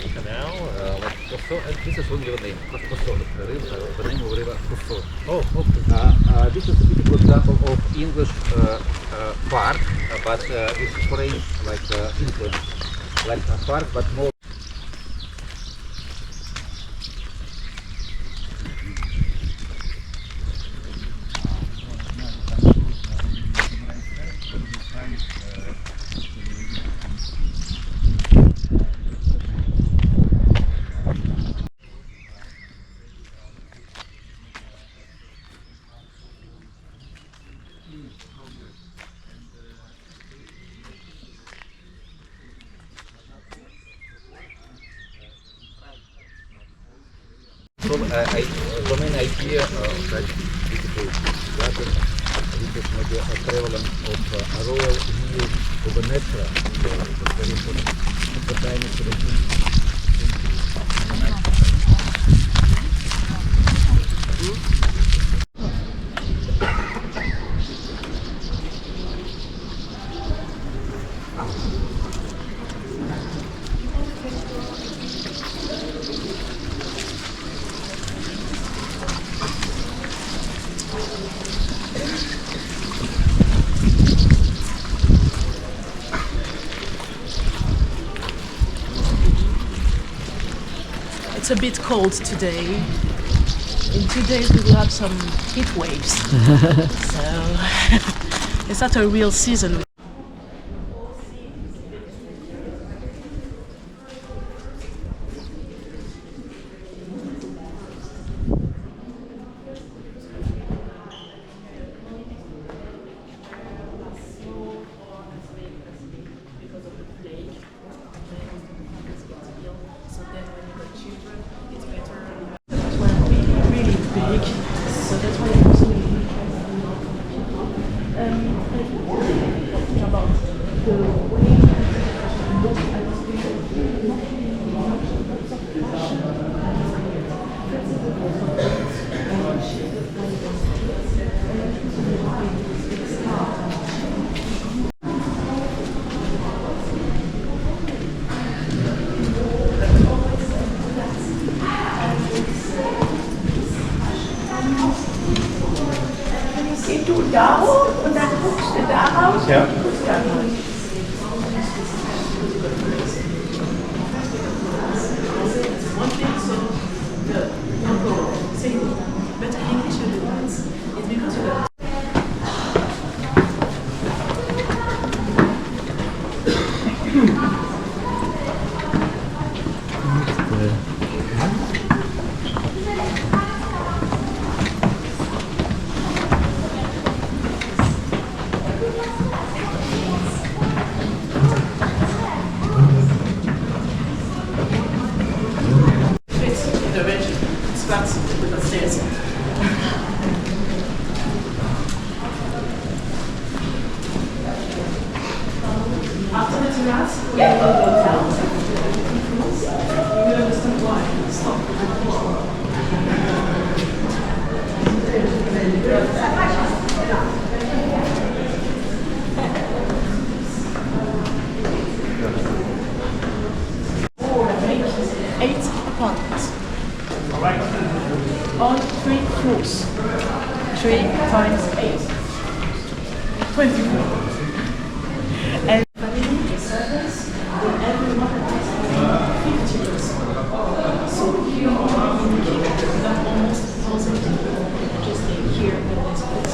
canal, like Chateau, and this is only the name, Chateau, the name of river Chateau. Oh, okay. This is a typical example of English park, but it's French like influence, like a park but more. So, the main idea of that beautiful garden, this is maybe a prevalence of a royal view of a nature, the very important at the time of the It's a bit cold today. In 2 days we will have some heat waves. So it's not a real season. Darauf und dann guckst du daraus Ja. und guckst da rein. After the terrace, we will go down. You will understand why. Stop. Make 8 apartments on 3 floors. 3 times 8. 24. And family, servants, and everyone has 50 years. So here we have almost 1,000 people just here in this place.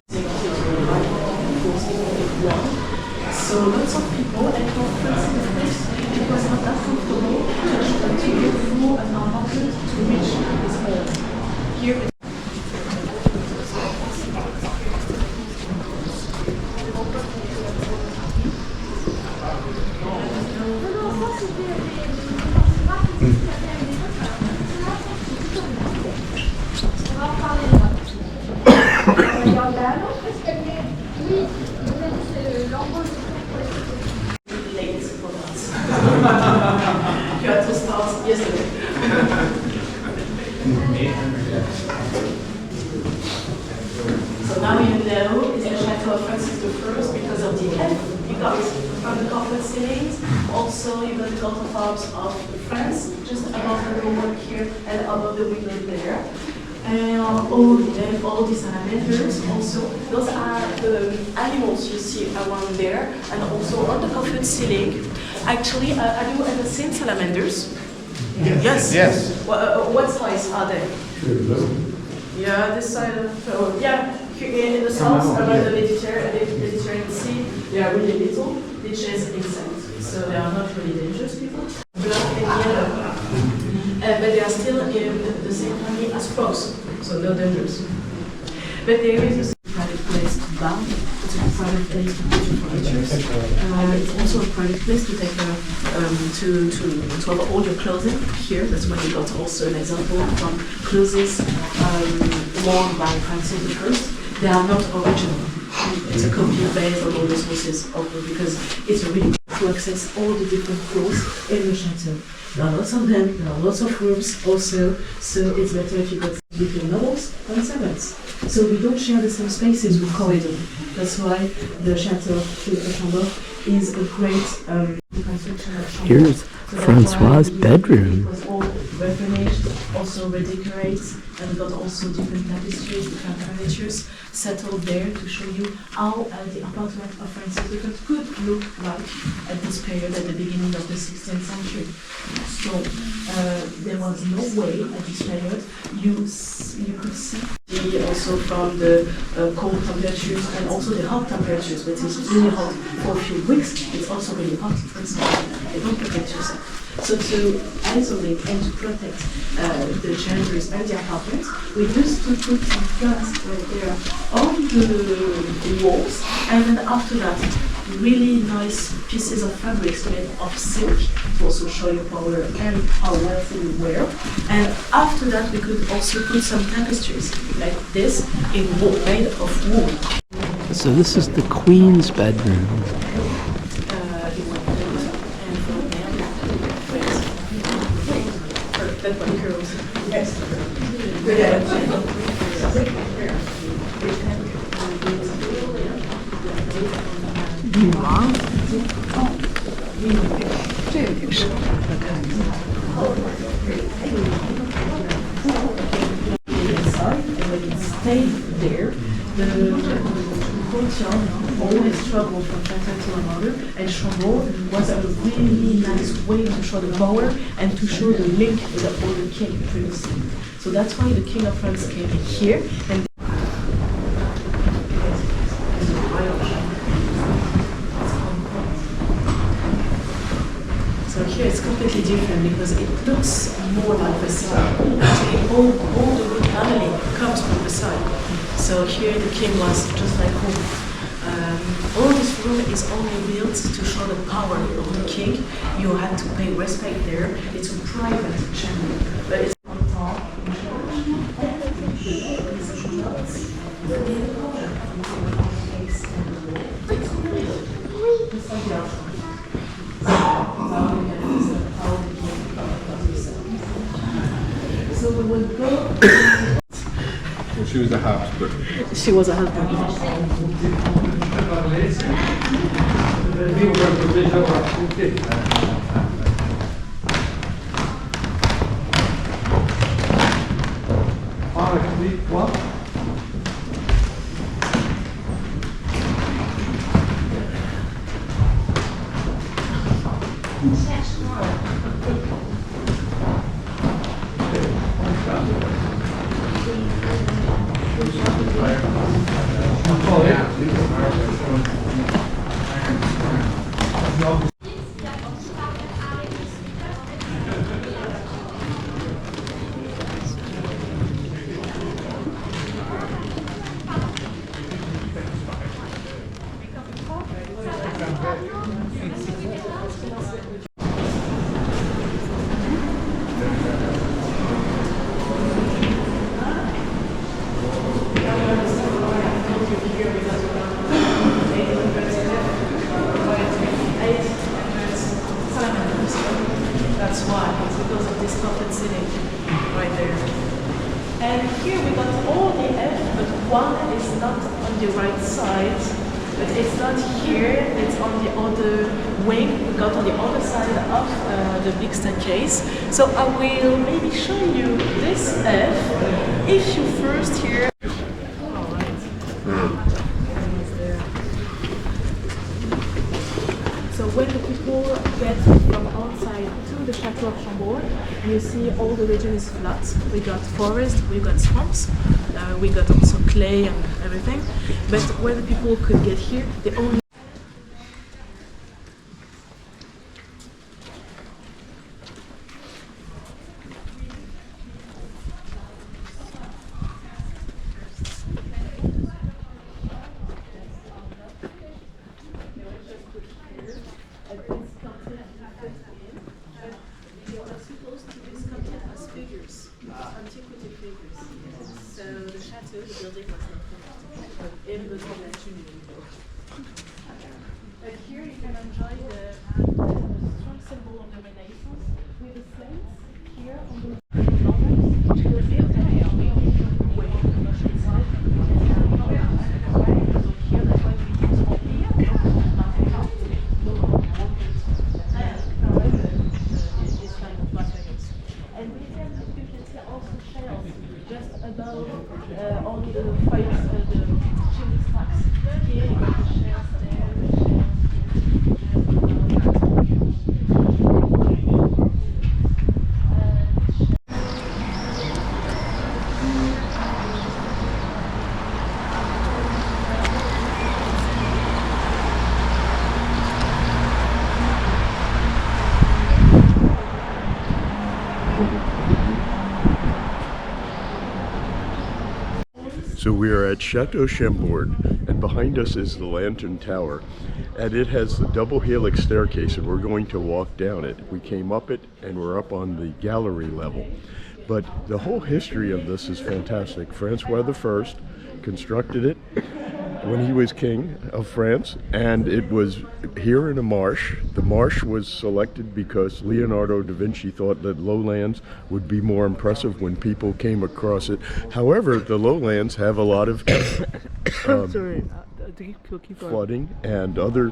So lots of people and conference in this it was not that comfortable to go through an apartment to reach this hall. Here you had to start yesterday. So now you know it's the Chateau of Francis I because of the F you got from the carpet ceilings. Also you got the coat of arms of France. fence, just above the door here and above the window there. And all these salamanders also, those are the animals you see around there, and also on the covered ceiling. Actually, have you ever seen salamanders? Yes. Yes. What size are they? Yeah, this side of, yeah, here in the south, around the Mediterranean Sea, they are really little. They chase insects, so they are not really dangerous people. Black and yellow. But they are still in the same family as frogs, so no dangerous. But there is a private place to bath. It's a private place to put your furnitures. It's also a private place to take to have all your clothing here. That's why we got also an example from clothes worn by Francis I. They are not original. It's a copy based on all the sources because it's really to access all the different floors in the chateau. There are lots of them, there are lots of rooms also, so it's better if you got between nobles and servants. So we don't share the same spaces with corridor. That's why the Chateau Chambord is a great construction of Chambord. Here's Francois' bedroom. It was all refurnished, also redecorated, and we got also different tapestries, different furnitures settled there to show you how the apartment of Francis I could look like at this period, at the beginning of the 16th century. So there was no way at this period you could see also from the cold temperatures and also the hot temperatures, but it's really hot for a few weeks. It's also really hot, for example. You don't protect yourself. So to isolate and to protect the chambers and the apartments, we used to put some flags right there on the walls, and then after that, really nice pieces of fabrics made of silk to also show your power and how wealthy you were. And after that, we could also put some tapestries like this in wool, made of wool. So this is the Queen's bedroom. That one curls. Yes. Stayed there. The courtyard always struggled from Chateau to another, and Chambord was a really nice way to show the power and to show the link with the older king previously. So that's why the King of France came here. And so here it's completely different because it looks more like the side. Actually, all the royal family comes from the side. So here the king was just like home. All this room is only built to show the power of the king. You had to pay respect there. It's a private chamber, but it's on top. So we will go. Well, she was a house, but She was a husband. That's why, it's because of this carpet ceiling right there. And here we got all the edge, but one is not on the right side. but it's not here, it's on the other wing. We got on the other side of the big staircase. So I will maybe show you this F if you first hear. So when the people get from outside to the Chateau of Chambord, you see all the region is flat. We got forest, we got swamps, we got also clay and everything. But where the people could get here, they only antiquity figures. So the chateau, the building was not finished, but in the But here you can enjoy the strong symbol of the Renaissance with the flames here on the all the fires, the chimney stacks. Here you got the shells there, So we are at Chateau Chambord, and behind us is the Lantern Tower, and it has the double helix staircase, and we're going to walk down it. We came up it, and we're up on the gallery level. But the whole history of this is fantastic. Francois I constructed it when he was king of France, and it was here in a marsh. The marsh was selected because Leonardo da Vinci thought that lowlands would be more impressive when people came across it. However, the lowlands have a lot of flooding and other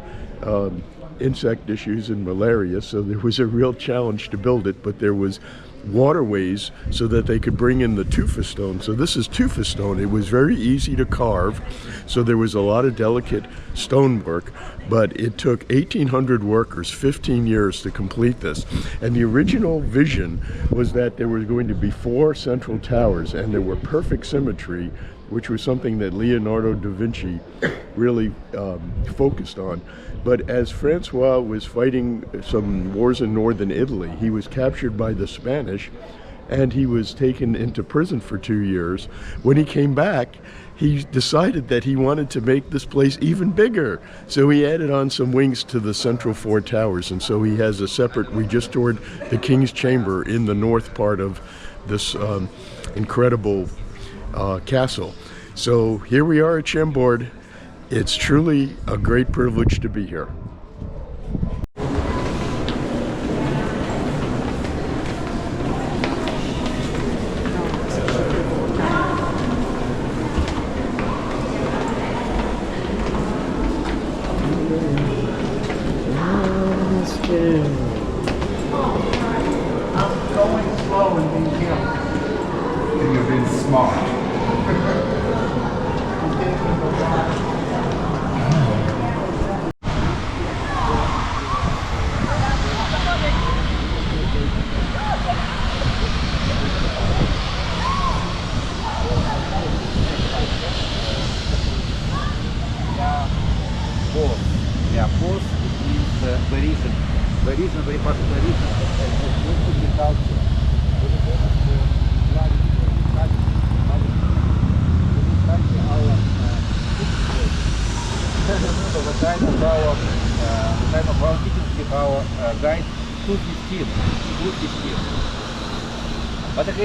insect issues and malaria, so there was a real challenge to build it, but there was waterways so that they could bring in the tufa stone. So this is tufa stone. It was very easy to carve, so there was a lot of delicate stonework, but it took 1,800 workers 15 years to complete this. And the original vision was that there were going to be 4 central towers, and there were perfect symmetry, which was something that Leonardo da Vinci really focused on. But as Francois was fighting some wars in northern Italy, he was captured by the Spanish, and he was taken into prison for 2 years. When he came back, he decided that he wanted to make this place even bigger. So he added on some wings to the central 4 towers, and so he has a separate, we just toured the King's Chamber in the north part of this incredible castle. So here we are at Chambord. It's truly a great privilege to be here. I'm going slow and being careful. And you're being smart. Yeah, post is Parisian. Parisian, very part of Parisian. The time of our kitchen, our guide 215. But again,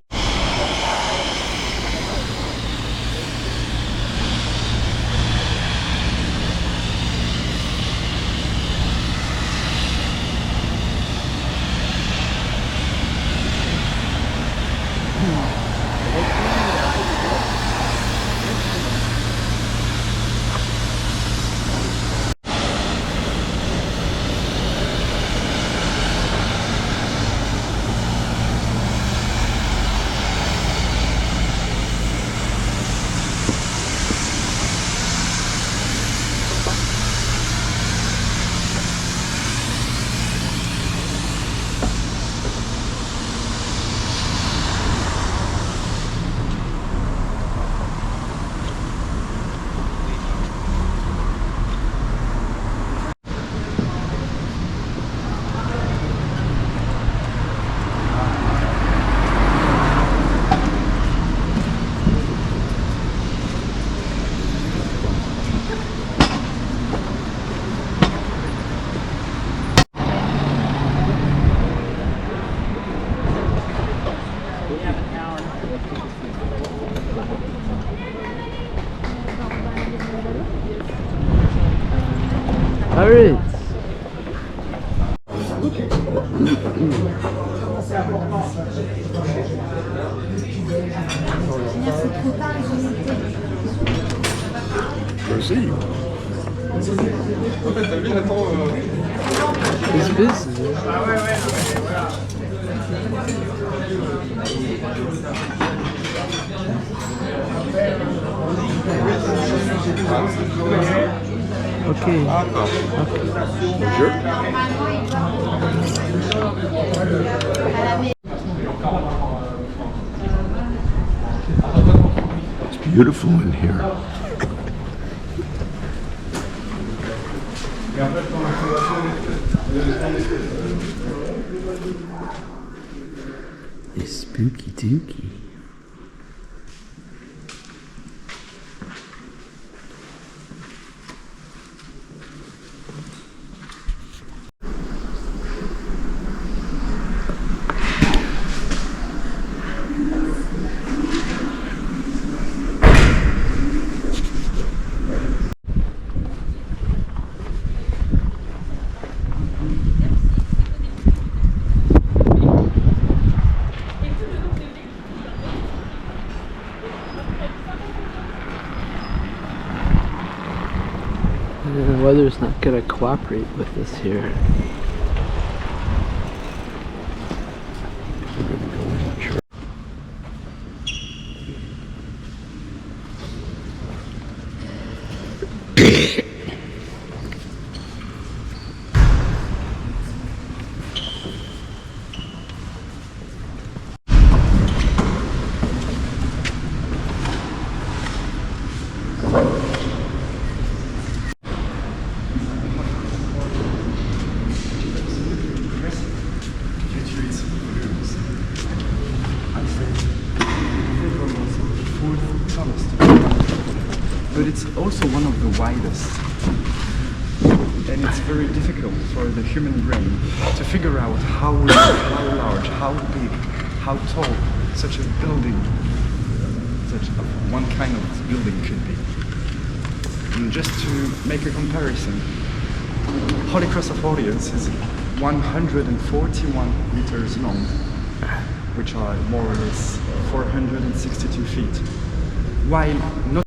Alright. Proceed. En fait, David attend. He's busy. Okay. Sure. It's beautiful in here. It's spooky dooky. The weather's not gonna cooperate with us here. But it's also one of the widest. And it's very difficult for the human brain to figure out how large, how big, how tall such a building, such one kind of building could be. And just to make a comparison, Holy Cross of Orleans is 141 meters long, which are more or less 462 feet, while not